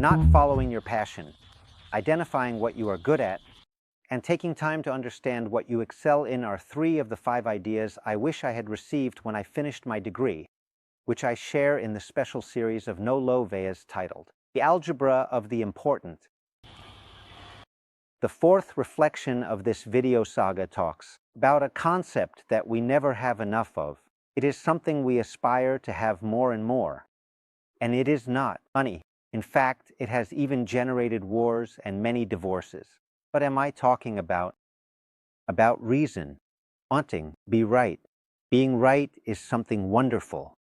not following your passion, identifying what you are good at, and taking time to understand what you excel in are 3 of the 5 ideas I wish I had received when I finished my degree, which I share in the special series of 𝘍𝘍 𝘍𝘬s titled The Algebra of the Important. The 4th reflection of this video saga talks about a concept that we never have enough of. It is something we aspire to have more and more. And it is not money. In fact, it has even generated wars and many divorces. What am I talking about? About reason, wanting, be right. Being right is something wonderful.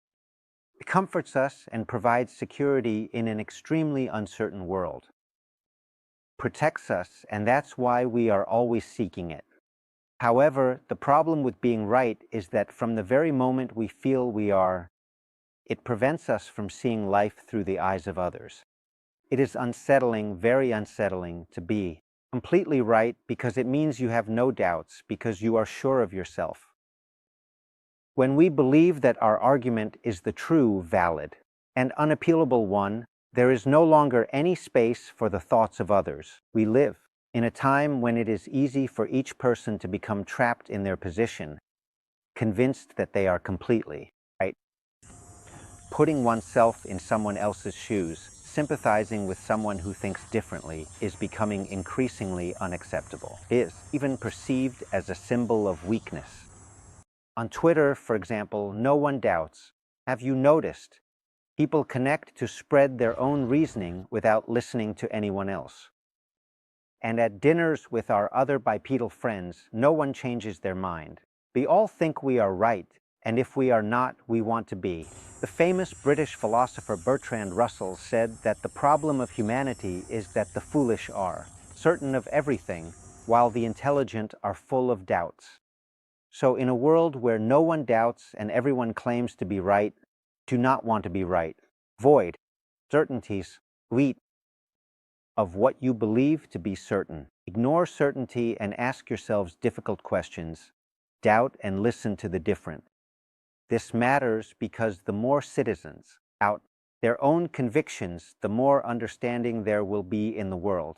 It comforts us and provides security in an extremely uncertain world. Protects us, and that's why we are always seeking it. However, the problem with being right is that from the very moment we feel we are, it prevents us from seeing life through the eyes of others. It is unsettling, very unsettling, to be completely right because it means you have no doubts, because you are sure of yourself. When we believe that our argument is the true, valid, and unappealable one, there is no longer any space for the thoughts of others. We live in a time when it is easy for each person to become trapped in their position, convinced that they are completely right. Putting oneself in someone else's shoes, sympathizing with someone who thinks differently, is becoming increasingly unacceptable. It is even perceived as a symbol of weakness. On Twitter, for example, no one doubts. Have you noticed? People connect to spread their own reasoning without listening to anyone else. And at dinners with our other bipedal friends, no one changes their mind. We all think we are right, and if we are not, we want to be. The famous British philosopher Bertrand Russell said that the problem of humanity is that the foolish are certain of everything, while the intelligent are full of doubts. So in a world where no one doubts and everyone claims to be right, do not want to be right. Avoid certainties, of what you believe to be certain. Ignore certainty and ask yourselves difficult questions. Doubt and listen to the different. This matters because the more citizens out their own convictions, the more understanding there will be in the world.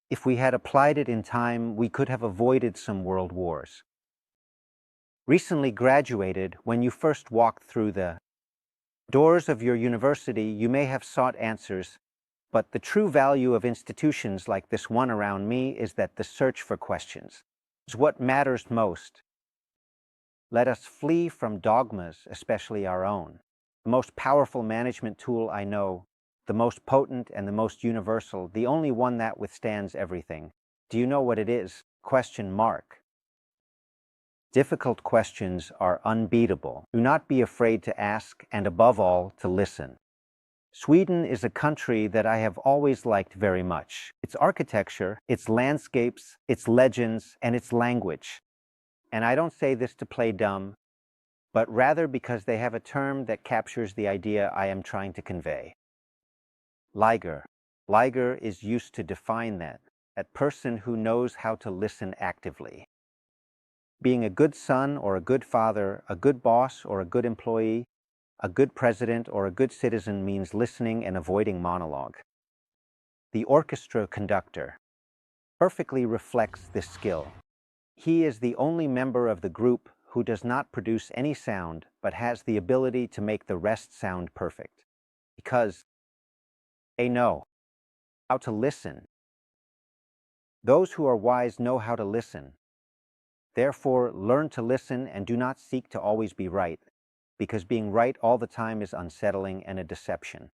If we had applied it in time, we could have avoided some world wars. Recently graduated, when you first walked through the doors of your university, you may have sought answers, but the true value of institutions like this one around me is that the search for questions is what matters most. Let us flee from dogmas, especially our own. The most powerful management tool I know, the most potent and the most universal, the only one that withstands everything. Do you know what it is? ? Difficult questions are unbeatable. Do not be afraid to ask, and above all, to listen. Sweden is a country that I have always liked very much. Its architecture, its landscapes, its legends, and its language. And I don't say this to play dumb, but rather because they have a term that captures the idea I am trying to convey. 𝘋𝘰𝘯𝘓𝘵. 𝘋𝘰𝘯𝘓 is used to define that person who knows how to listen actively. Being a good son or a good father, a good boss or a good employee, a good president or a good citizen means listening and avoiding monologue. The orchestra conductor perfectly reflects this skill. He is the only member of the group who does not produce any sound, but has the ability to make the rest sound perfect. Because they know how to listen. Those who are wise know how to listen. Therefore, learn to listen and do not seek to always be right, because being right all the time is unsettling and a deception.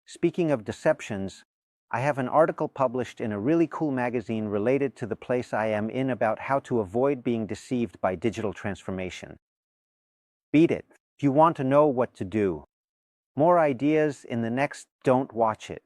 Speaking of deceptions, I have an article published in a really cool magazine related to the place I am in about how to avoid being deceived by digital transformation. Beat it. If you want to know what to do. More ideas in the next Don't Watch It.